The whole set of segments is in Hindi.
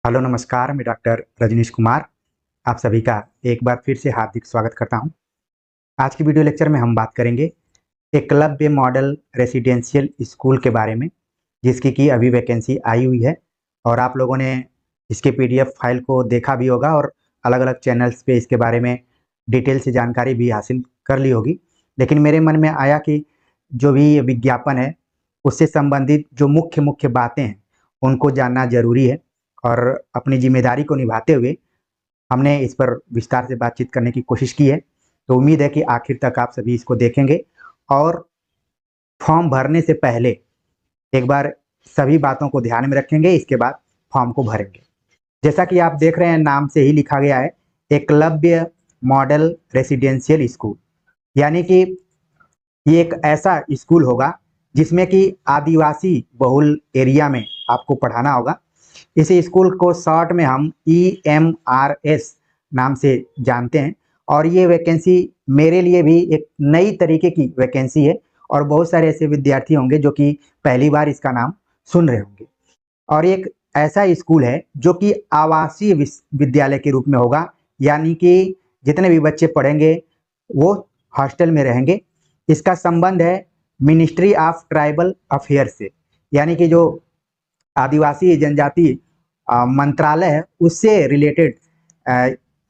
हेलो नमस्कार, मैं डॉक्टर रजनीश कुमार आप सभी का एक बार फिर से हार्दिक स्वागत करता हूं। आज की वीडियो लेक्चर में हम बात करेंगे एकलव्य मॉडल रेसिडेंशियल स्कूल के बारे में, जिसकी की अभी वैकेंसी आई हुई है और आप लोगों ने इसके पीडीएफ फाइल को देखा भी होगा और अलग अलग चैनल्स पे इसके बारे में डिटेल से जानकारी भी हासिल कर ली होगी। लेकिन मेरे मन में आया कि जो भी ये विज्ञापन है उससे संबंधित जो मुख्य मुख्य बातें हैं उनको जानना जरूरी है और अपनी जिम्मेदारी को निभाते हुए हमने इस पर विस्तार से बातचीत करने की कोशिश की है। तो उम्मीद है कि आखिर तक आप सभी इसको देखेंगे और फॉर्म भरने से पहले एक बार सभी बातों को ध्यान में रखेंगे, इसके बाद फॉर्म को भरेंगे। जैसा कि आप देख रहे हैं, नाम से ही लिखा गया है एकलव्य मॉडल रेसिडेंशियल स्कूल, यानी कि ये एक ऐसा स्कूल होगा जिसमें कि आदिवासी बहुल एरिया में आपको पढ़ाना होगा। इस स्कूल को शॉर्ट में हम EMRS नाम से जानते हैं और ये वैकेंसी मेरे लिए भी एक नई तरीके की वैकेंसी है और बहुत सारे ऐसे विद्यार्थी होंगे जो कि पहली बार इसका नाम सुन रहे होंगे। और एक ऐसा स्कूल है जो कि आवासीय विद्यालय के रूप में होगा, यानी कि जितने भी बच्चे पढ़ेंगे वो हॉस्टल में रहेंगे। इसका संबंध है मिनिस्ट्री ऑफ ट्राइबल अफेयर से, यानी कि जो आदिवासी जनजाति मंत्रालय है उससे रिलेटेड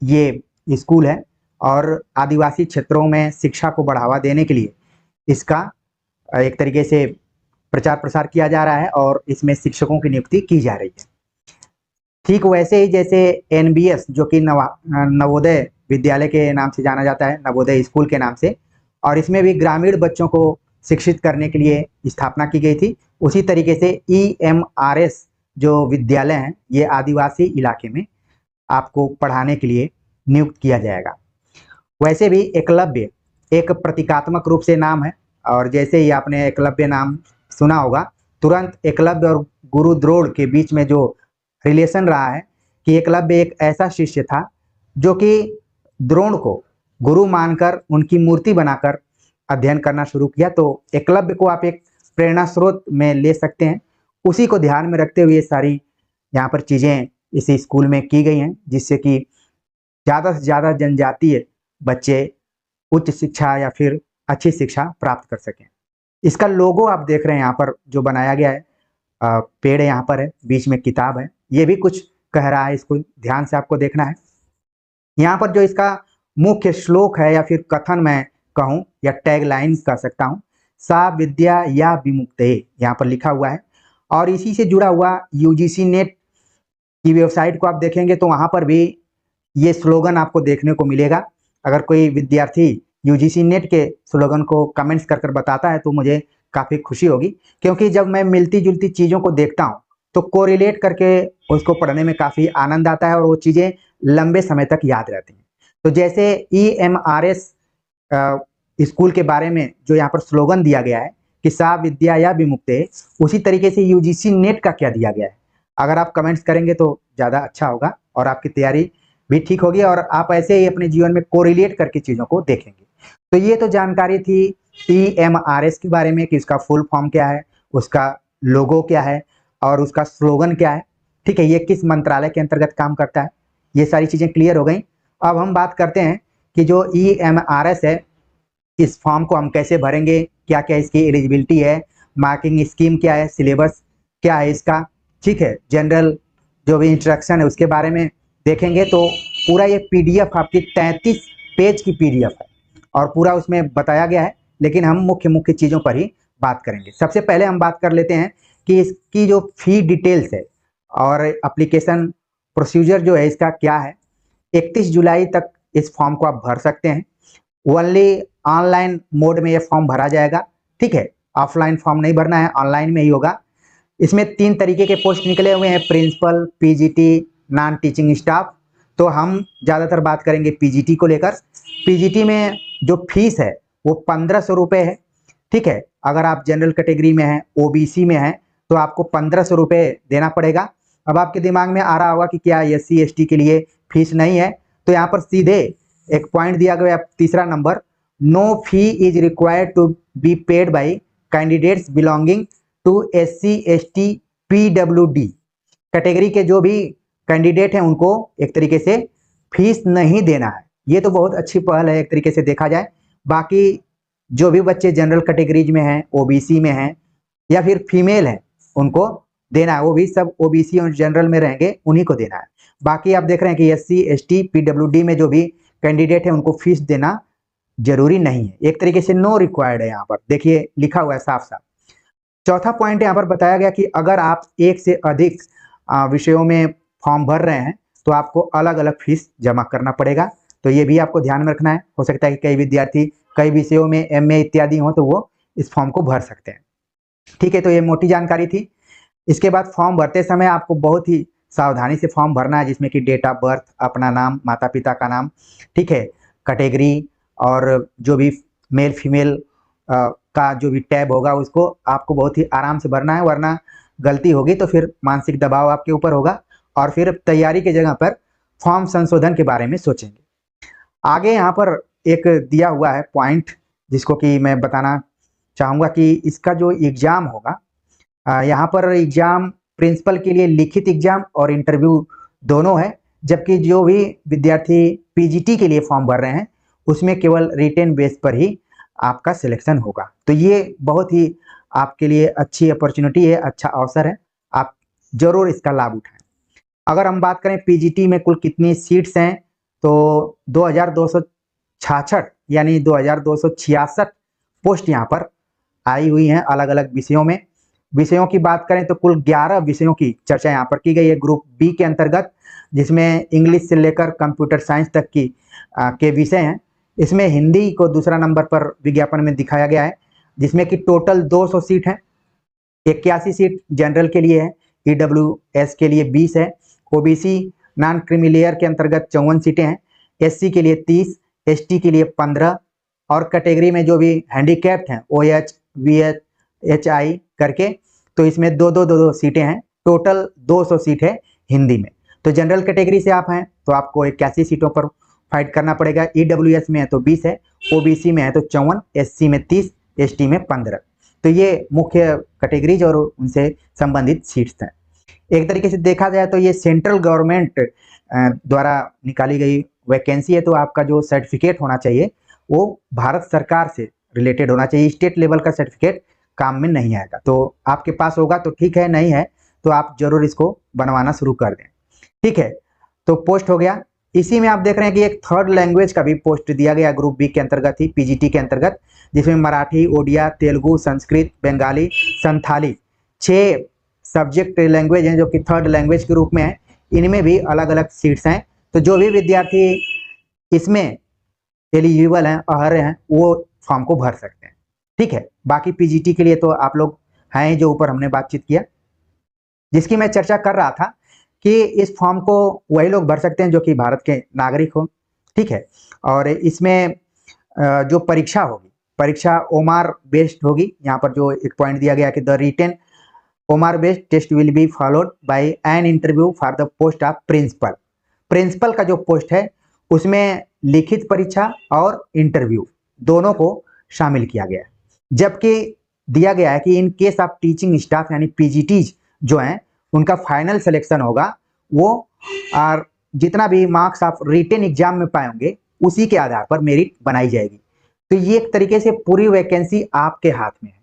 ये स्कूल है और आदिवासी क्षेत्रों में शिक्षा को बढ़ावा देने के लिए इसका एक तरीके से प्रचार प्रसार किया जा रहा है और इसमें शिक्षकों की नियुक्ति की जा रही है। ठीक वैसे ही जैसे NBS जो कि नवोदय विद्यालय के नाम से जाना जाता है, नवोदय स्कूल के नाम से, और इसमें भी ग्रामीण बच्चों को शिक्षित करने के लिए स्थापना की गई थी। उसी तरीके से EMRS जो विद्यालय हैं ये आदिवासी इलाके में आपको पढ़ाने के लिए नियुक्त किया जाएगा। वैसे भी एकलव्य एक प्रतीकात्मक रूप से नाम है और जैसे ही आपने एकलव्य नाम सुना होगा तुरंत एकलव्य और गुरु द्रोण के बीच में जो रिलेशन रहा है कि एकलव्य एक ऐसा शिष्य था जो कि द्रोण को गुरु मानकर उनकी मूर्ति बनाकर अध्ययन करना शुरू किया। तो एकलव्य को आप एक प्रेरणा स्रोत में ले सकते हैं। उसी को ध्यान में रखते हुए सारी यहाँ पर चीज़ें इस स्कूल में की गई हैं जिससे कि ज़्यादा से ज़्यादा जनजातीय बच्चे उच्च शिक्षा या फिर अच्छी शिक्षा प्राप्त कर सकें। इसका लोगो आप देख रहे हैं यहाँ पर जो बनाया गया है, पेड़ यहाँ पर है, बीच में किताब है, ये भी कुछ कह रहा है, इसको ध्यान से आपको देखना है। यहाँ पर जो इसका मुख्य श्लोक है या फिर कथन मैं कहूँ या टैग लाइन कह सकता हूँ, सा विद्या या विमुक्ते यहाँ पर लिखा हुआ है। और इसी से जुड़ा हुआ UGC नेट की वेबसाइट को आप देखेंगे तो वहाँ पर भी ये स्लोगन आपको देखने को मिलेगा। अगर कोई विद्यार्थी UGC नेट के स्लोगन को कमेंट्स कर बताता है तो मुझे काफ़ी खुशी होगी, क्योंकि जब मैं मिलती जुलती चीज़ों को देखता हूँ तो कोरिलेट करके उसको पढ़ने में काफ़ी आनंद आता है और वो चीज़ें लंबे समय तक याद रहती हैं। तो जैसे EMRS स्कूल के बारे में जो यहाँ पर स्लोगन दिया गया है कि सा विद्या या विमुक्ते, उसी तरीके से UGC नेट का क्या दिया गया है। अगर आप कमेंट्स करेंगे तो ज़्यादा अच्छा होगा और आपकी तैयारी भी ठीक होगी और आप ऐसे ही अपने जीवन में कोरिलेट करके चीज़ों को देखेंगे। तो ये तो जानकारी थी EMRS के बारे में कि इसका फुल फॉर्म क्या है, उसका लोगो क्या है और उसका स्लोगन क्या है। ठीक है, ये किस मंत्रालय के अंतर्गत काम करता है, ये सारी चीज़ें क्लियर हो गई। अब हम बात करते हैं कि जो EMRS है इस फॉर्म को हम कैसे भरेंगे, क्या क्या इसकी एलिजिबिलिटी है, मार्किंग स्कीम क्या है, सिलेबस क्या है इसका। ठीक है, जनरल जो भी इंस्ट्रक्शन है उसके बारे में देखेंगे तो पूरा ये PDF आपकी 33 पेज की PDF है और पूरा उसमें बताया गया है, लेकिन हम मुख्य मुख्य चीज़ों पर ही बात करेंगे। सबसे पहले हम बात कर लेते हैं कि इसकी जो फी डिटेल्स है और एप्लीकेशन प्रोसीजर जो है इसका क्या है। 31 जुलाई तक इस फॉर्म को आप भर सकते हैं। ओनली ऑनलाइन मोड में ये फॉर्म भरा जाएगा। ठीक है, ऑफलाइन फॉर्म नहीं भरना है, ऑनलाइन में ही होगा। इसमें 3 तरीके के पोस्ट निकले हुए हैं, principal, PGT, non teaching staff. तो हम ज़्यादातर बात करेंगे PGT को लेकर। PGT में जो फीस है वो 1500 रुपये है। ठीक है, अगर आप जनरल कैटेगरी में हैं, OBC में हैं तो आपको 1500 रुपये देना पड़ेगा। अब आपके दिमाग में आ रहा होगा कि क्या SC ST के लिए फीस नहीं है, तो यहाँ पर सीधे एक पॉइंट दिया गया, तीसरा number, no fee is required to be paid by candidates belonging to SC ST PWD category के जो भी कैंडिडेट हैं उनको एक तरीके से फीस नहीं देना है। ये तो बहुत अच्छी पहल है एक तरीके से देखा जाए। बाकी जो भी बच्चे जनरल कैटेगरीज में हैं, ओबीसी में हैं या फिर फीमेल हैं, उनको देना है। वो भी सब ओबीसी और जनरल में रहेंगे, उन्हीं को देना है। बाकी आप देख रहे हैं कि एससी, एसटी, पीडब्ल्यूडी में जो भी कैंडिडेट है उनको फीस देना जरूरी नहीं है। एक तरीके से नो रिक्वायर्ड है, यहाँ पर देखिए लिखा हुआ है साफ साफ। चौथा पॉइंट यहाँ पर बताया गया कि अगर आप एक से अधिक विषयों में फॉर्म भर रहे हैं तो आपको अलग अलग फीस जमा करना पड़ेगा। तो ये भी आपको ध्यान में रखना है। हो सकता है कि कई विद्यार्थी कई विषयों में एमए इत्यादि हो तो वो इस फॉर्म को भर सकते हैं। ठीक है, तो ये मोटी जानकारी थी। इसके बाद फॉर्म भरते समय आपको बहुत ही सावधानी से फॉर्म भरना है, जिसमें कि डेट ऑफ बर्थ, अपना नाम, माता पिता का नाम, ठीक है, कैटेगरी और जो भी मेल फीमेल का जो भी टैब होगा उसको आपको बहुत ही आराम से भरना है, वरना गलती होगी तो फिर मानसिक दबाव आपके ऊपर होगा और फिर तैयारी की जगह पर फॉर्म संशोधन के बारे में सोचेंगे। आगे यहाँ पर एक दिया हुआ है पॉइंट जिसको कि मैं बताना चाहूँगा कि इसका जो एग्ज़ाम होगा, यहाँ पर एग्ज़ाम प्रिंसिपल के लिए लिखित एग्ज़ाम और इंटरव्यू दोनों है, जबकि जो भी विद्यार्थी पीजीटी के लिए फॉर्म भर रहे हैं उसमें केवल रिटेन बेस पर ही आपका सिलेक्शन होगा। तो ये बहुत ही आपके लिए अच्छी अपॉर्चुनिटी है, अच्छा अवसर है, आप जरूर इसका लाभ उठाएं। अगर हम बात करें पीजीटी में कुल कितनी सीट्स हैं तो 2266 यानी 2266 पोस्ट यहाँ पर आई हुई हैं अलग अलग विषयों में। विषयों की बात करें तो कुल 11 विषयों की चर्चा यहाँ पर की गई है ग्रुप बी के अंतर्गत, जिसमें इंग्लिश से लेकर कंप्यूटर साइंस तक की के विषय हैं। इसमें हिंदी को दूसरा नंबर पर विज्ञापन में दिखाया गया है, जिसमें कि टोटल 200 सीट है। 81 सीट जनरल के लिए है, ईडब्ल्यूएस के लिए 20 है, ओबीसी नॉन क्रीमी लेयर के अंतर्गत 54 सीटें हैं, एससी के लिए 30, एसटी के लिए 15 और कैटेगरी में जो भी हैंडीकैप्ड हैं ओएच, वीएच, एचआई करके, तो इसमें दो सीटें हैं। टोटल 200 सीट है हिंदी में। तो जनरल कैटेगरी से आप हैं तो आपको 81 सीटों पर फाइट करना पड़ेगा। ईडब्ल्यूएस में है तो 20 है, ओबीसी में है तो 54, एससी में 30, एसटी में 15। तो ये मुख्य कैटेगरीज और उनसे संबंधित सीट्स हैं। एक तरीके से देखा जाए तो ये सेंट्रल गवर्नमेंट द्वारा निकाली गई वैकेंसी है, तो आपका जो सर्टिफिकेट होना चाहिए वो भारत सरकार से रिलेटेड होना चाहिए। स्टेट लेवल का सर्टिफिकेट काम में नहीं आएगा। तो आपके पास होगा तो ठीक है, नहीं है तो आप जरूर इसको बनवाना शुरू कर दें। ठीक है, तो पोस्ट हो गया। इसी में आप देख रहे हैं कि एक थर्ड लैंग्वेज का भी पोस्ट दिया गया ग्रुप बी के अंतर्गत ही, पीजीटी के अंतर्गत, जिसमें मराठी, ओडिया, तेलुगु, संस्कृत, बंगाली, संथाली 6 सब्जेक्ट लैंग्वेज हैं जो कि थर्ड लैंग्वेज के रूप में है। इनमें भी अलग अलग सीट्स हैं। तो जो भी विद्यार्थी इसमें एलिजिबल हैं, अर्ह हैं, वो फॉर्म को भर सकते हैं। ठीक है, बाकी पीजीटी के लिए तो आप लोग हैं जो ऊपर हमने बातचीत किया, जिसकी मैं चर्चा कर रहा था कि इस फॉर्म को वही लोग भर सकते हैं जो कि भारत के नागरिक हो। ठीक है, और इसमें जो परीक्षा होगी, परीक्षा ओमार बेस्ड होगी। यहाँ पर जो एक पॉइंट दिया गया कि the written OMR based test will be followed by an interview for the post of principal. Principal का जो पोस्ट है उसमें लिखित परीक्षा और इंटरव्यू दोनों को शामिल किया गया है। जबकि दिया गया है कि इन केस ऑफ टीचिंग स्टाफ यानी पीजीटीज जो हैं उनका फाइनल सिलेक्शन होगा वो और जितना भी मार्क्स आप रिटेन एग्जाम में पाएंगे उसी के आधार पर मेरिट बनाई जाएगी। तो ये एक तरीके से पूरी वैकेंसी आपके हाथ में है।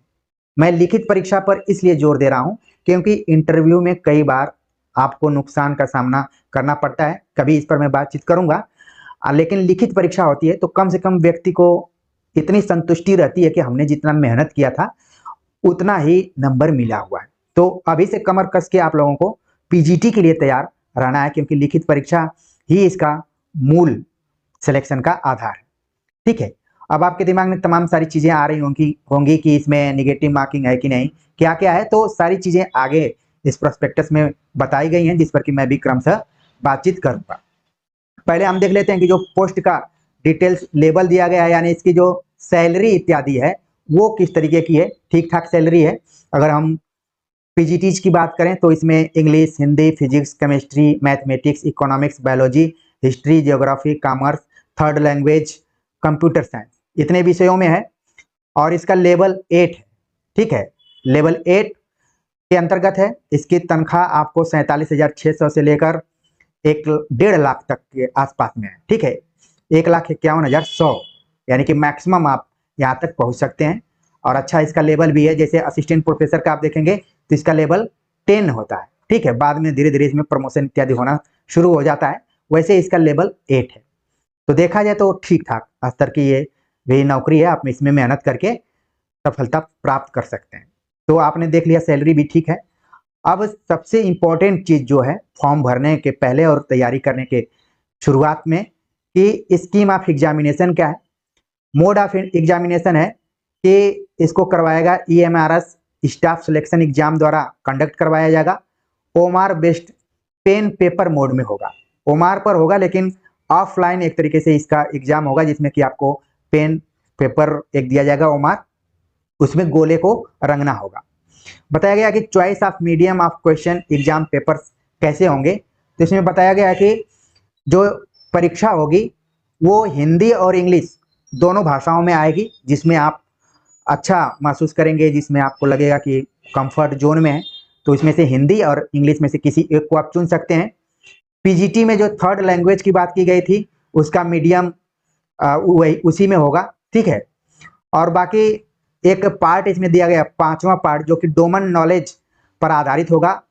मैं लिखित परीक्षा पर इसलिए जोर दे रहा हूं क्योंकि इंटरव्यू में कई बार आपको नुकसान का सामना करना पड़ता है, कभी इस पर मैं बातचीत करूंगा। लेकिन लिखित परीक्षा होती है तो कम से कम व्यक्ति को इतनी संतुष्टि रहती है कि हमने जितना मेहनत किया था उतना ही नंबर मिला हुआ है। तो अभी से कमर कस के आप लोगों को पीजीटी के लिए तैयार रहना है, क्योंकि लिखित परीक्षा ही इसका मूल सिलेक्शन का आधार है। ठीक है, अब आपके दिमाग में तमाम सारी चीजें आ रही होंगी कि इसमें निगेटिव मार्किंग है कि नहीं, क्या क्या है। तो सारी चीजें आगे इस प्रोस्पेक्टस में बताई गई हैं, जिस पर कि मैं भी क्रमशः बातचीत करूंगा। पहले हम देख लेते हैं कि जो पोस्ट का डिटेल्स लेबल दिया गया है, यानी इसकी जो सैलरी इत्यादि है वो किस तरीके की है। ठीक ठाक सैलरी है। अगर हम पीजीटीज की बात करें तो इसमें English, Hindi, physics, chemistry, mathematics, economics, biology, history, geography, commerce, third language, computer science, इतने विषयों में है और इसका लेवल 8 है। ठीक है, लेवल 8 के अंतर्गत है। इसकी तनख्वाह आपको 47,600 से लेकर एक 1.5 लाख तक के आसपास में है। ठीक है, 1,51,100 यानी कि मैक्सिमम आप यहाँ तक पहुँच सकते हैं। और अच्छा इसका लेवल भी है, जैसे असिस्टेंट प्रोफेसर का आप देखेंगे तो इसका लेवल 10 होता है। ठीक है, बाद में धीरे धीरे इसमें प्रमोशन इत्यादि होना शुरू हो जाता है, वैसे इसका लेवल 8 है। तो देखा जाए तो ठीक ठाक स्तर की ये भी नौकरी है, आप इसमें मेहनत करके सफलता प्राप्त कर सकते हैं। तो आपने देख लिया, सैलरी भी ठीक है। अब सबसे इम्पोर्टेंट चीज जो है फॉर्म भरने के पहले और तैयारी करने के शुरुआत में, कि स्कीम ऑफ एग्जामिनेशन क्या है। मोड ऑफ एग्जामिनेशन है कि इसको करवाएगा EMRS स्टाफ सिलेक्शन एग्जाम द्वारा कंडक्ट करवाया जाएगा। OMR based pen paper mode में होगा, ओमार पर होगा, लेकिन ऑफलाइन एक तरीके से इसका एग्जाम होगा, जिसमें कि आपको पेन पेपर एक दिया जाएगा ओमार, उसमें गोले को रंगना होगा। बताया गया कि choice of medium of question exam papers कैसे होंगे। तो इसमें बताया गया है कि जो परीक्षा होगी वो हिंदी और इंग्लिश दोनों भाषाओं में आएगी, जिसमें आप अच्छा महसूस करेंगे, जिसमें आपको लगेगा कि कंफर्ट जोन में है। तो इसमें से हिंदी और इंग्लिश में से किसी एक को आप चुन सकते हैं। पीजीटी में जो थर्ड लैंग्वेज की बात की गई थी उसका मीडियम वही उसी में होगा। ठीक है, और बाकी एक पार्ट इसमें दिया गया, 5वां पार्ट, जो कि डोमेन नॉलेज पर आधारित होगा।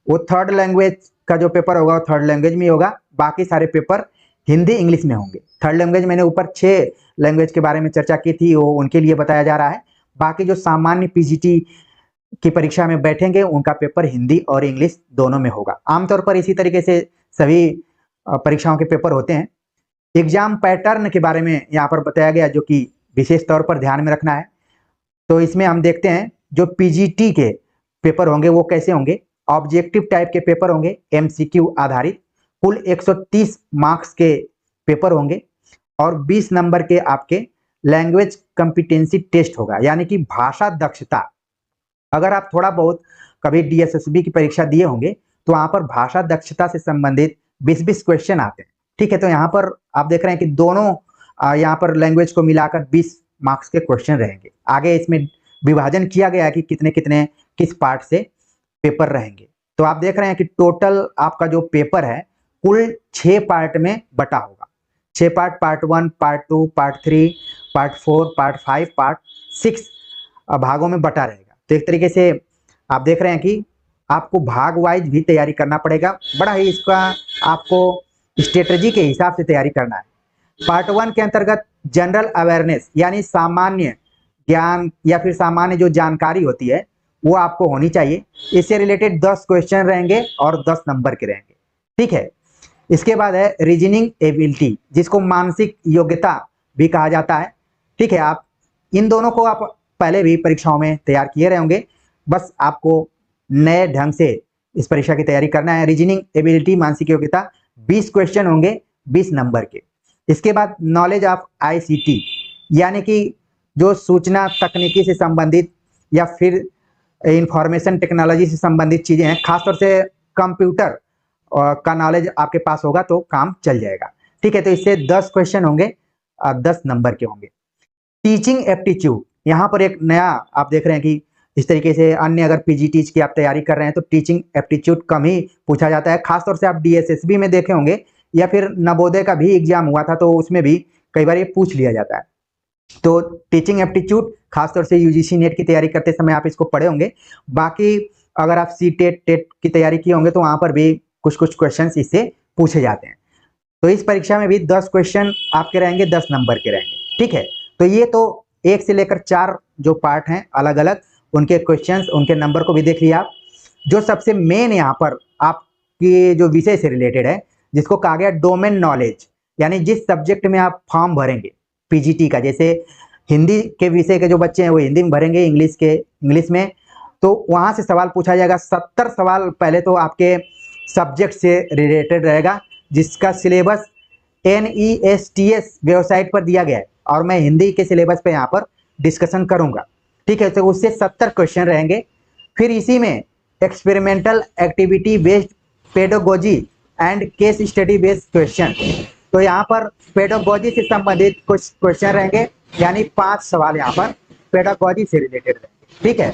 वो थर्ड लैंग्वेज का जो पेपर होगा वो थर्ड लैंग्वेज में होगा, बाकी सारे पेपर हिंदी इंग्लिश में होंगे। थर्ड लैंग्वेज मैंने ऊपर 6 लैंग्वेज के बारे में चर्चा की थी, वो उनके लिए बताया जा रहा है। बाकी जो सामान्य पीजीटी की परीक्षा में बैठेंगे उनका पेपर हिंदी और इंग्लिश दोनों में होगा। आमतौर पर इसी तरीके से सभी परीक्षाओं के पेपर होते हैं। एग्जाम पैटर्न के बारे में यहाँ पर बताया गया, जो कि विशेष तौर पर ध्यान में रखना है। तो इसमें हम देखते हैं जो पीजीटी के पेपर होंगे वो कैसे होंगे। ऑब्जेक्टिव टाइप के पेपर होंगे, MCQ आधारित, कुल 130 मार्क्स के पेपर होंगे, और 20 नंबर के आपके लैंग्वेज कॉम्पिटेंसी टेस्ट होगा, यानी कि भाषा दक्षता। अगर आप थोड़ा बहुत कभी DSSB की परीक्षा दिए होंगे तो वहां पर भाषा दक्षता से संबंधित 20-20 क्वेश्चन आते हैं। ठीक है, तो यहाँ पर आप देख रहे हैं कि दोनों यहाँ पर लैंग्वेज को मिलाकर 20 मार्क्स के क्वेश्चन रहेंगे। आगे इसमें विभाजन किया गया है कि कितने कितने किस पार्ट से पेपर रहेंगे। तो आप देख रहे हैं कि टोटल आपका जो पेपर है कुल 6 पार्ट में बटा होगा। 6 part, part 1, part 2, part 3, part 4, part 5, part 6 भागों में बटा रहेगा। तो एक तरीके से आप देख रहे हैं कि आपको भाग वाइज भी तैयारी करना पड़ेगा, बड़ा ही इसका आपको स्ट्रेटजी के हिसाब से तैयारी करना है। पार्ट 1 के अंतर्गत जनरल अवेयरनेस, यानी सामान्य ज्ञान या फिर सामान्य जो जानकारी होती है वो आपको होनी चाहिए। इससे रिलेटेड 10 क्वेश्चन रहेंगे और 10 नंबर के रहेंगे। ठीक है, इसके बाद है रीजनिंग एबिलिटी, जिसको मानसिक योग्यता भी कहा जाता है। ठीक है, आप इन दोनों को आप पहले भी परीक्षाओं में तैयार किए रहे होंगे, बस आपको नए ढंग से इस परीक्षा की तैयारी करना है। रीजनिंग एबिलिटी मानसिक योग्यता 20 क्वेश्चन होंगे 20 नंबर के। इसके बाद नॉलेज ऑफ ICT, यानी कि जो सूचना तकनीकी से संबंधित या फिर इंफॉर्मेशन टेक्नोलॉजी से संबंधित चीजें हैं, खासतौर से कंप्यूटर का नॉलेज आपके पास होगा तो काम चल जाएगा। ठीक है, तो इससे 10 क्वेश्चन होंगे, 10 नंबर के होंगे। टीचिंग एप्टीट्यूड, यहाँ पर एक नया आप देख रहे हैं कि इस तरीके से अन्य अगर पीजीटी की आप तैयारी कर रहे हैं तो टीचिंग एप्टीट्यूड कम ही पूछा जाता है। खासतौर से आप DSSB में देखे होंगे या फिर नवोदय का भी एग्जाम हुआ था तो उसमें भी कई बार ये पूछ लिया जाता है। तो टीचिंग एप्टीट्यूड खासतौर से UGC नेट की तैयारी करते समय आप इसको पढ़े होंगे। बाकी अगर आप CTET टेट की तैयारी किए होंगे तो वहां पर भी कुछ कुछ क्वेश्चन इससे पूछे जाते हैं। तो इस परीक्षा में भी 10 क्वेश्चन आपके रहेंगे, 10 नंबर के रहेंगे। ठीक है, तो ये तो 1 से लेकर 4 जो पार्ट हैं अलग अलग, उनके क्वेश्चंस उनके नंबर को भी देख लिया आप। जो सबसे मेन यहाँ पर आपके जो विषय से रिलेटेड है, जिसको कहा गया डोमेन नॉलेज, यानी जिस सब्जेक्ट में आप फॉर्म भरेंगे पीजीटी का, जैसे हिंदी के विषय के जो बच्चे हैं वो हिंदी में भरेंगे, इंग्लिश के इंग्लिश में, तो वहां से सवाल पूछा जाएगा। 70 सवाल पहले तो आपके सब्जेक्ट से रिलेटेड रहेगा, जिसका सिलेबस NESTS वेबसाइट पर दिया गया है और मैं हिंदी के सिलेबस पे यहाँ पर डिस्कशन करूंगा। ठीक है, तो उससे 70 क्वेश्चन रहेंगे। फिर इसी में experimental activity based pedagogy and case study based question, तो यहाँ पर पेडागोजी से संबंधित कुछ क्वेश्चन रहेंगे, यानी 5 सवाल यहाँ पर पेडागोजी से रिलेटेड रहेंगे। ठीक है,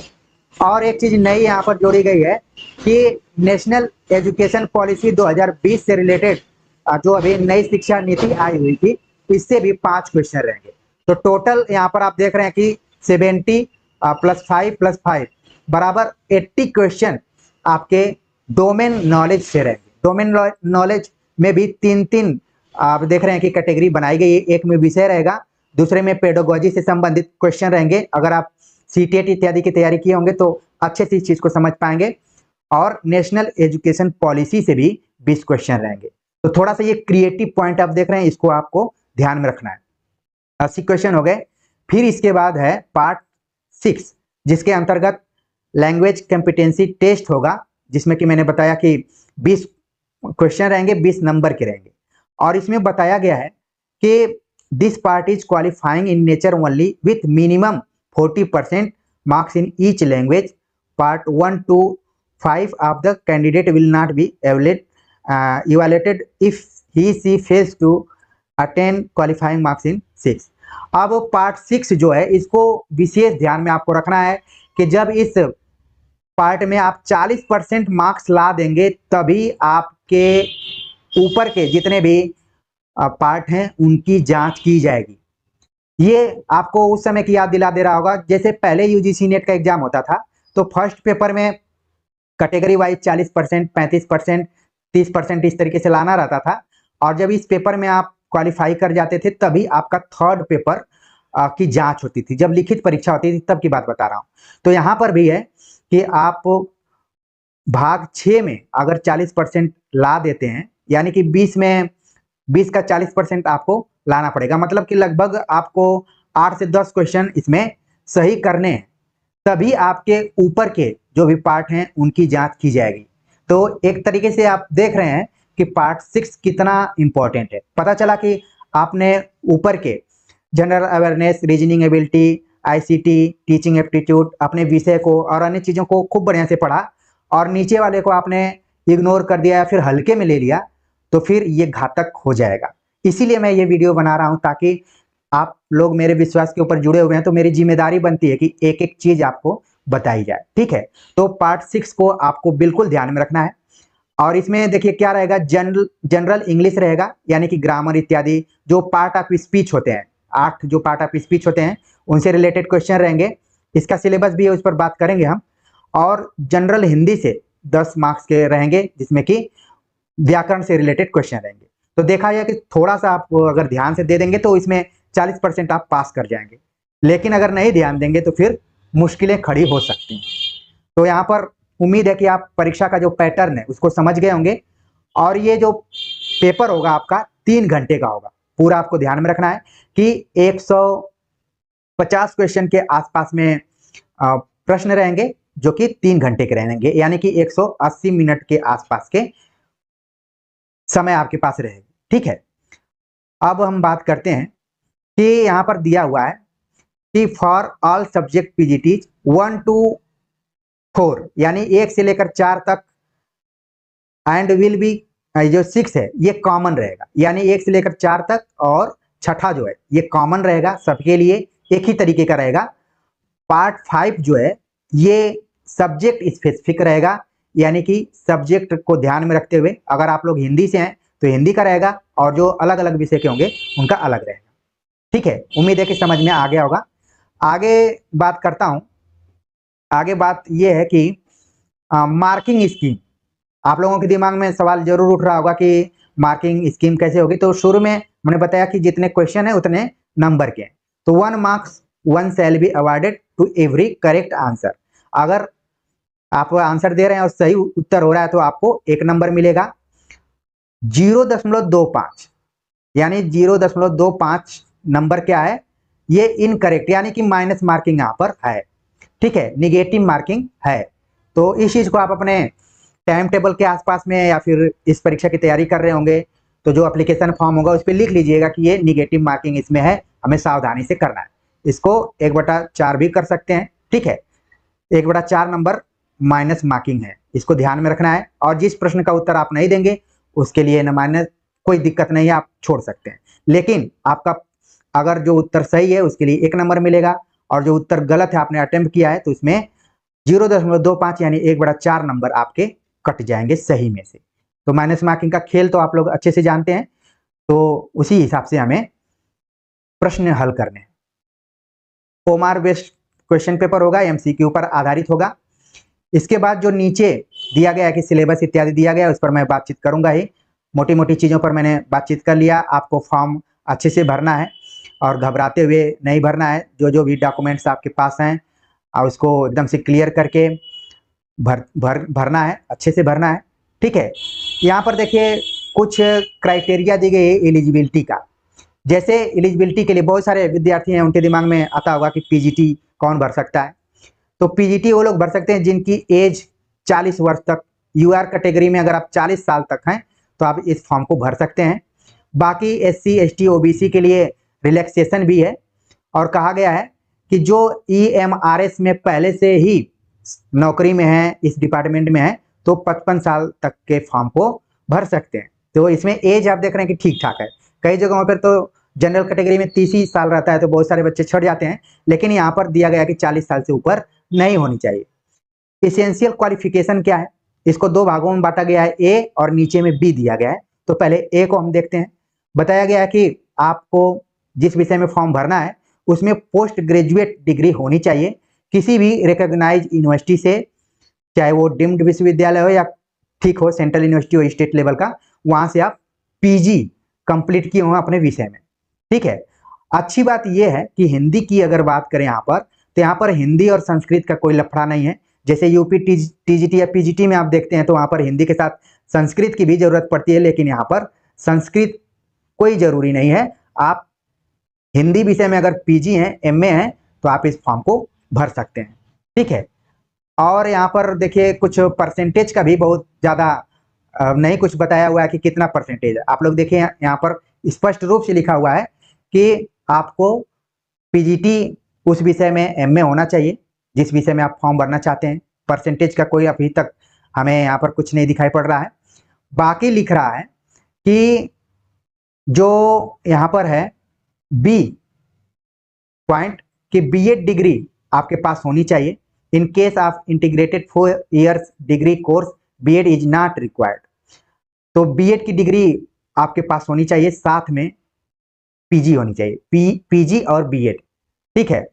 और एक चीज नई यहाँ पर जोड़ी गई है कि नेशनल एजुकेशन पॉलिसी 2020 से रिलेटेड जो अभी नई शिक्षा नीति आई हुई थी, इससे भी 5 क्वेश्चन रहेंगे। तो टोटल यहाँ पर आप देख रहे हैं कि 70 + 5 + 5 बराबर 80 क्वेश्चन आपके डोमेन नॉलेज से रहेंगे। डोमेन नॉलेज में भी 3 आप देख रहे हैं कि कैटेगरी बनाई गई है। एक में विषय रहेगा, दूसरे में पेडागोजी से संबंधित क्वेश्चन रहेंगे। अगर आप सीटेट इत्यादि की तैयारी किए होंगे तो अच्छे से इस चीज को समझ पाएंगे। और नेशनल एजुकेशन पॉलिसी से भी 20 क्वेश्चन रहेंगे। तो थोड़ा सा ये क्रिएटिव पॉइंट आप देख रहे हैं, इसको आपको ध्यान में रखना है। 80 क्वेश्चन हो गए। फिर इसके बाद है पार्ट 6, जिसके अंतर्गत लैंग्वेज कॉम्पिटेंसी टेस्ट होगा, जिसमें कि मैंने बताया कि 20 क्वेश्चन रहेंगे, 20 नंबर के रहेंगे। और इसमें बताया गया है कि this part is qualifying in nature only with minimum 40% marks in each language. Part 1 to 5 of the candidate will not be evaluated if he/she fails to attain qualifying marks in 6. अब पार्ट 6 जो है, इसको विशेष ध्यान में आपको रखना है कि जब इस पार्ट में आप 40% मार्क्स ला देंगे, तभी आपके ऊपर के जितने भी पार्ट हैं उनकी जांच की जाएगी। ये आपको उस समय की याद दिला दे रहा होगा, जैसे पहले यूजीसी नेट का एग्जाम होता था तो फर्स्ट पेपर में कैटेगरी वाइज 40%, 35%, 30% इस तरीके से लाना रहता था। और जब इस पेपर में आप क्वालिफाई कर जाते थे, तभी आपका थर्ड पेपर की जांच होती थी। जब लिखित परीक्षा होती थी तब की बात बता रहा हूं। तो यहां पर भी है कि आप भाग 6 में अगर 40% ला देते हैं, यानी कि 20 में 20 का 40% आपको लाना पड़ेगा। मतलब कि लगभग आपको 8 से 10 क्वेश्चन इसमें सही करने हैं, तभी आपके ऊपर के जो भी पार्ट हैं उनकी जांच की जाएगी। तो एक तरीके से आप देख रहे हैं कि पार्ट 6 कितना इंपॉर्टेंट है। पता चला कि आपने ऊपर के general awareness, reasoning ability, ICT, teaching aptitude, अपने विषय को और अन्य चीज़ों को खूब बढ़िया से पढ़ा, और नीचे वाले को आपने इग्नोर कर दिया या फिर हल्के में ले लिया, तो फिर ये घातक हो जाएगा। इसीलिए मैं ये वीडियो बना रहा हूं, ताकि आप लोग मेरे विश्वास के ऊपर जुड़े हुए हैं, तो मेरी जिम्मेदारी बनती है कि एक एक चीज आपको बताई जाए। ठीक है, तो पार्ट 6 को आपको बिल्कुल ध्यान में रखना है। और इसमें देखिए क्या रहेगा, जनरल इंग्लिश रहेगा, यानी कि ग्रामर इत्यादि जो पार्ट ऑफ स्पीच होते हैं, 8 जो पार्ट ऑफ स्पीच होते हैं उनसे रिलेटेड क्वेश्चन रहेंगे। इसका सिलेबस भी है, उस पर बात करेंगे हम। और जनरल हिंदी से 10 मार्क्स के रहेंगे, जिसमें कि व्याकरण से रिलेटेड क्वेश्चन रहेंगे। तो देखा जाए कि थोड़ा सा आप अगर ध्यान से दे देंगे तो इसमें 40% आप पास कर जाएंगे, लेकिन अगर नहीं ध्यान देंगे तो फिर मुश्किलें खड़ी हो सकती हैं। तो यहाँ पर उम्मीद है कि आप परीक्षा का जो पैटर्न है उसको समझ गए होंगे। और ये जो पेपर होगा आपका 3 घंटे का होगा। पूरा आपको ध्यान में रखना है कि 150 क्वेश्चन के आसपास में प्रश्न रहेंगे, जो कि 3 घंटे के रहेंगे, यानी कि 180 मिनट के आसपास के समय आपके पास रहेगी। ठीक है, अब हम बात करते हैं कि यहाँ पर दिया हुआ है कि for all subject PGTs 1 to 4, यानी 1 से लेकर 4 तक, एंड विल बी जो 6 है ये कॉमन रहेगा, यानी 1 से लेकर 4 तक, और छठा जो है ये कॉमन रहेगा, सबके लिए एक ही तरीके का रहेगा। पार्ट 5 जो है ये सब्जेक्ट स्पेसिफिक रहेगा, यानी कि सब्जेक्ट को ध्यान में रखते हुए, अगर आप लोग हिंदी से हैं तो हिंदी का रहेगा, और जो अलग अलग विषय के होंगे उनका अलग रहेगा। ठीक है, उम्मीद है कि समझ में आ गया होगा। आगे बात करता हूं। आगे बात यह है कि मार्किंग स्कीम, आप लोगों के दिमाग में सवाल जरूर उठ रहा होगा कि मार्किंग स्कीम कैसे होगी। तो शुरू में मैंने बताया कि जितने क्वेश्चन है उतने नंबर के हैं। तो 1 marks 1 shall be awarded to every correct answer। अगर आप आंसर दे रहे हैं और सही उत्तर हो रहा है तो आपको 1 नंबर मिलेगा। 0.25, यानी 0.25 नंबर क्या है, ये इनकरेक्ट, यानी कि माइनस मार्किंग यहाँ पर है। ठीक है, निगेटिव मार्किंग है। तो इस चीज को आप अपने टाइम टेबल के आसपास में, या फिर इस परीक्षा की तैयारी कर रहे होंगे तो जो एप्लीकेशन फॉर्म होगा उस पर लिख लीजिएगा कि ये निगेटिव मार्किंग इसमें है, हमें सावधानी से करना है। इसको 1/4 भी कर सकते हैं। ठीक है, 1/4 नंबर माइनस मार्किंग है, इसको ध्यान में रखना है। और जिस प्रश्न का उत्तर आप नहीं देंगे उसके लिए न माइनस, कोई दिक्कत नहीं है, आप छोड़ सकते हैं। लेकिन आपका अगर जो उत्तर सही है उसके लिए 1 नंबर मिलेगा, और जो उत्तर गलत है आपने अटेम्प्ट किया है तो इसमें 0.25 यानी 1/4 नंबर आपके कट जाएंगे सही में से। तो माइनस मार्किंग का खेल तो आप लोग अच्छे से जानते हैं, तो उसी हिसाब से हमें प्रश्न हल करने हैं। ओमार बेस्ड क्वेश्चन पेपर होगा, एमसीक्यू पर आधारित होगा। इसके बाद जो नीचे दिया गया है कि सिलेबस इत्यादि दिया गया है, उस पर मैं बातचीत करूंगा ही। मोटी मोटी चीज़ों पर मैंने बातचीत कर लिया। आपको फॉर्म अच्छे से भरना है और घबराते हुए नहीं भरना है। जो भी डॉक्यूमेंट्स आपके पास हैं और उसको एकदम से क्लियर करके भरना है, अच्छे से भरना है, ठीक है। यहाँ पर देखिए कुछ क्राइटेरिया दी गई है एलिजिबिलिटी का। जैसे एलिजिबिलिटी के लिए बहुत सारे विद्यार्थी हैं, उनके दिमाग में आता होगा कि पीजीटी कौन भर सकता है। तो पीजीटी वो लोग भर सकते हैं जिनकी एज 40 वर्ष तक, यूआर कैटेगरी में अगर आप 40 साल तक हैं तो आप इस फॉर्म को भर सकते हैं। बाकी एससी एसटी ओबीसी के लिए रिलैक्सेशन भी है और कहा गया है कि जो ईएमआरएस में पहले से ही नौकरी में है, इस डिपार्टमेंट में है, तो 55 साल तक के फॉर्म को भर सकते हैं। तो इसमें एज आप देख रहे हैं कि ठीक ठाक है। कई जगहों पर तो जनरल कैटेगरी में 30 ही साल रहता है तो बहुत सारे बच्चे छट जाते हैं, लेकिन यहाँ पर दिया गया कि 40 साल से ऊपर नहीं होनी चाहिए। इसेंशियल क्वालिफिकेशन क्या है, इसको दो भागों में बांटा गया है, ए और नीचे में बी दिया गया है। तो पहले ए को हम देखते हैं। बताया गया है कि आपको जिस विषय में फॉर्म भरना है उसमें पोस्ट ग्रेजुएट डिग्री होनी चाहिए किसी भी रिकॉग्नाइज यूनिवर्सिटी से, चाहे वो डीम्ड विश्वविद्यालय हो या ठीक हो सेंट्रल यूनिवर्सिटी हो स्टेट लेवल का, वहां से आप पीजी कंप्लीट किए हो अपने विषय में, ठीक है। अच्छी बात यह है कि हिंदी की अगर बात करें यहाँ पर, तो यहाँ पर हिंदी और संस्कृत का कोई लफड़ा नहीं है। जैसे यूपी टीजीटी या पीजीटी में आप देखते हैं तो वहां पर हिंदी के साथ संस्कृत की भी जरूरत पड़ती है, लेकिन यहाँ पर संस्कृत कोई जरूरी नहीं है। आप हिंदी विषय में अगर पीजी हैं, एमए हैं, तो आप इस फॉर्म को भर सकते हैं, ठीक है। और यहाँ पर देखिए कुछ परसेंटेज का भी बहुत ज़्यादा नहीं कुछ बताया हुआ है कि कितना परसेंटेज है। आप लोग देखिए यहाँ पर स्पष्ट रूप से लिखा हुआ है कि आपको पीजीटी उस विषय में एमए होना चाहिए जिस विषय में आप फॉर्म भरना चाहते हैं। परसेंटेज का कोई अभी तक हमें यहाँ पर कुछ नहीं दिखाई पड़ रहा है। बाकी लिख रहा है कि जो यहाँ पर है बी पॉइंट कि बीएड डिग्री आपके पास होनी चाहिए। In case of integrated 4 years degree course BEd is not required. तो बीएड की डिग्री आपके पास होनी चाहिए, साथ में पीजी होनी चाहिए, पीजी और बीएड, ठीक है।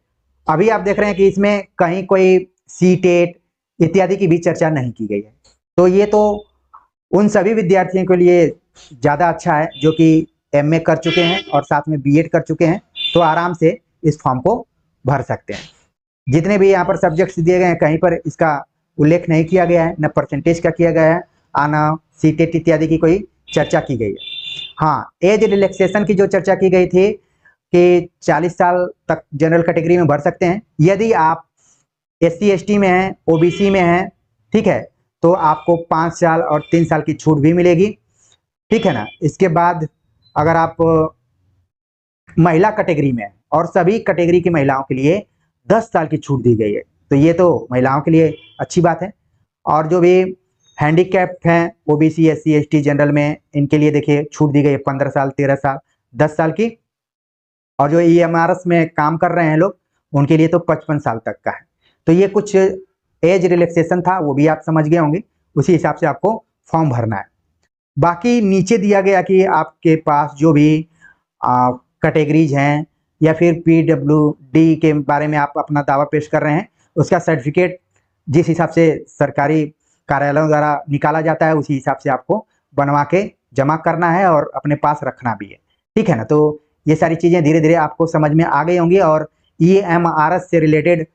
अभी आप देख रहे हैं कि इसमें कहीं कोई सीटेट इत्यादि की भी चर्चा नहीं की गई है। तो ये तो उन सभी विद्यार्थियों के लिए ज़्यादा अच्छा है जो कि एमए कर चुके हैं और साथ में बीएड कर चुके हैं, तो आराम से इस फॉर्म को भर सकते हैं। जितने भी यहाँ पर सब्जेक्ट्स दिए गए हैं कहीं पर इसका उल्लेख नहीं किया गया है, न परसेंटेज का किया गया है, न सीटेट इत्यादि की कोई चर्चा की गई है। हाँ, एज रिलैक्सेशन की जो चर्चा की गई थी कि 40 साल तक जनरल कैटेगरी में भर सकते हैं। यदि आप एससी एसटी में हैं, ओबीसी में हैं, ठीक है, तो आपको 5 साल और 3 साल की छूट भी मिलेगी, ठीक है ना। इसके बाद अगर आप महिला कैटेगरी में हैं और सभी कैटेगरी की महिलाओं के लिए 10 साल की छूट दी गई है, तो ये तो महिलाओं के लिए अच्छी बात है। और जो भी हैंडीकैप्ड हैं ओबीसी एससी एसटी जनरल में, इनके लिए देखिए छूट दी गई है 15 साल 13 साल 10 साल की। और जो ईएमआरएस में काम कर रहे हैं लोग, उनके लिए तो 55 साल तक का है। तो ये कुछ एज रिलैक्सेशन था, वो भी आप समझ गए होंगे। उसी हिसाब से आपको फॉर्म भरना है। बाकी नीचे दिया गया कि आपके पास जो भी कैटेगरीज हैं या फिर पीडब्ल्यूडी के बारे में आप अपना दावा पेश कर रहे हैं, उसका सर्टिफिकेट जिस हिसाब से सरकारी कार्यालयों द्वारा निकाला जाता है उसी हिसाब से आपको बनवा के जमा करना है और अपने पास रखना भी है, ठीक है ना। तो ये सारी चीज़ें धीरे धीरे आपको समझ में आ गई होंगी और ईएमआरएस से रिलेटेड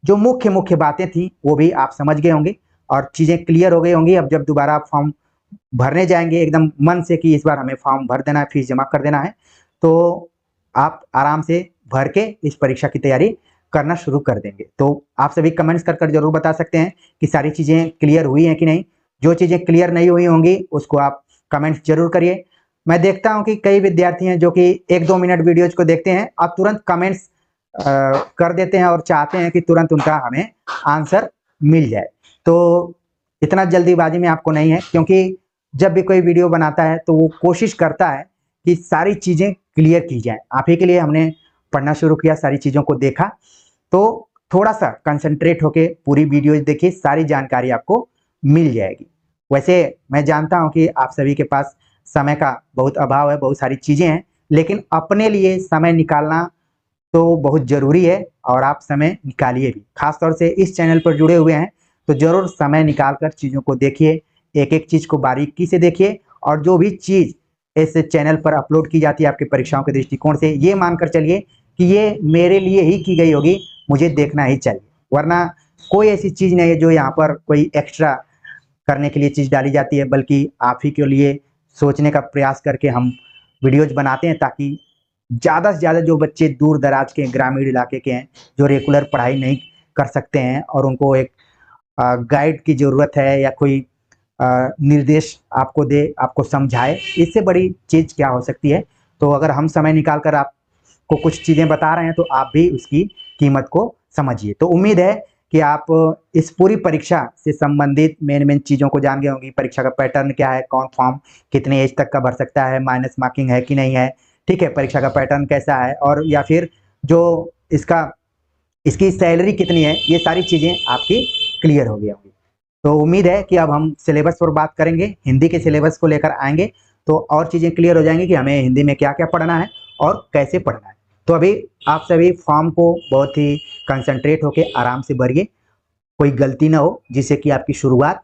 जो मुख्य मुख्य बातें थी वो भी आप समझ गए होंगे और चीज़ें क्लियर हो गई होंगी। अब जब दोबारा आप फॉर्म भरने जाएंगे एकदम मन से कि इस बार हमें फॉर्म भर देना है, फीस जमा कर देना है, तो आप आराम से भर के इस परीक्षा की तैयारी करना शुरू कर देंगे। तो आप सभी कमेंट्स कर जरूर बता सकते हैं कि सारी चीज़ें क्लियर हुई हैं कि नहीं। जो चीज़ें क्लियर नहीं हुई होंगी उसको आप कमेंट्स जरूर करिए। मैं देखता हूं कि कई विद्यार्थी हैं जो कि 1-2 मिनट वीडियोज को देखते हैं और तुरंत कमेंट्स कर देते हैं और चाहते हैं कि तुरंत उनका हमें आंसर मिल जाए। तो इतना जल्दीबाजी में आपको नहीं है, क्योंकि जब भी कोई वीडियो बनाता है तो वो कोशिश करता है कि सारी चीज़ें क्लियर की जाए। आप ही के लिए हमने पढ़ना शुरू किया, सारी चीज़ों को देखा, तो थोड़ा सा कंसंट्रेट होके पूरी वीडियोज देखिए, सारी जानकारी आपको मिल जाएगी। वैसे मैं जानता हूं कि आप सभी के पास समय का बहुत अभाव है, बहुत सारी चीजें हैं, लेकिन अपने लिए समय निकालना तो बहुत जरूरी है और आप समय निकालिए भी। खासतौर से इस चैनल पर जुड़े हुए हैं तो जरूर समय निकालकर चीजों को देखिए, एक एक चीज को बारीकी से देखिए, और जो भी चीज इस चैनल पर अपलोड की जाती है आपकी परीक्षाओं के दृष्टिकोण से, ये मानकर चलिए कि ये मेरे लिए ही की गई होगी, मुझे देखना ही चाहिए। वरना कोई ऐसी चीज नहीं है जो यहाँ पर कोई एक्स्ट्रा करने के लिए चीज डाली जाती है, बल्कि आप ही के लिए सोचने का प्रयास करके हम वीडियोज बनाते हैं, ताकि ज़्यादा से ज़्यादा जो बच्चे दूर दराज के ग्रामीण इलाके के हैं, जो रेगुलर पढ़ाई नहीं कर सकते हैं और उनको एक गाइड की ज़रूरत है, या कोई निर्देश आपको दे, आपको समझाए, इससे बड़ी चीज़ क्या हो सकती है। तो अगर हम समय निकाल कर आपको कुछ चीज़ें बता रहे हैं तो आप भी उसकी कीमत को समझिए। तो उम्मीद है कि आप इस पूरी परीक्षा से संबंधित मेन चीज़ों को जान गए होंगी। परीक्षा का पैटर्न क्या है, कौन फॉर्म कितने एज तक का भर सकता है, माइनस मार्किंग है कि नहीं है, ठीक है, परीक्षा का पैटर्न कैसा है, और या फिर जो इसकी सैलरी कितनी है, ये सारी चीज़ें आपकी क्लियर हो गई होंगी। तो उम्मीद है कि अब हम सिलेबस पर बात करेंगे, हिंदी के सिलेबस को लेकर आएंगे, तो और चीज़ें क्लियर हो जाएंगी कि हमें हिंदी में क्या क्या पढ़ना है और कैसे पढ़ना है। तो अभी आप सभी फॉर्म को बहुत ही कंसंट्रेट होकर आराम से भरिए, कोई गलती ना हो, जिससे कि आपकी शुरुआत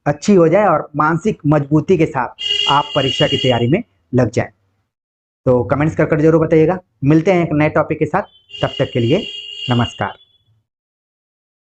अच्छी हो जाए और मानसिक मजबूती के साथ आप परीक्षा की तैयारी में लग जाएं। तो कमेंट्स कर जरूर बताइएगा। मिलते हैं एक नए टॉपिक के साथ, तब तक के लिए नमस्कार।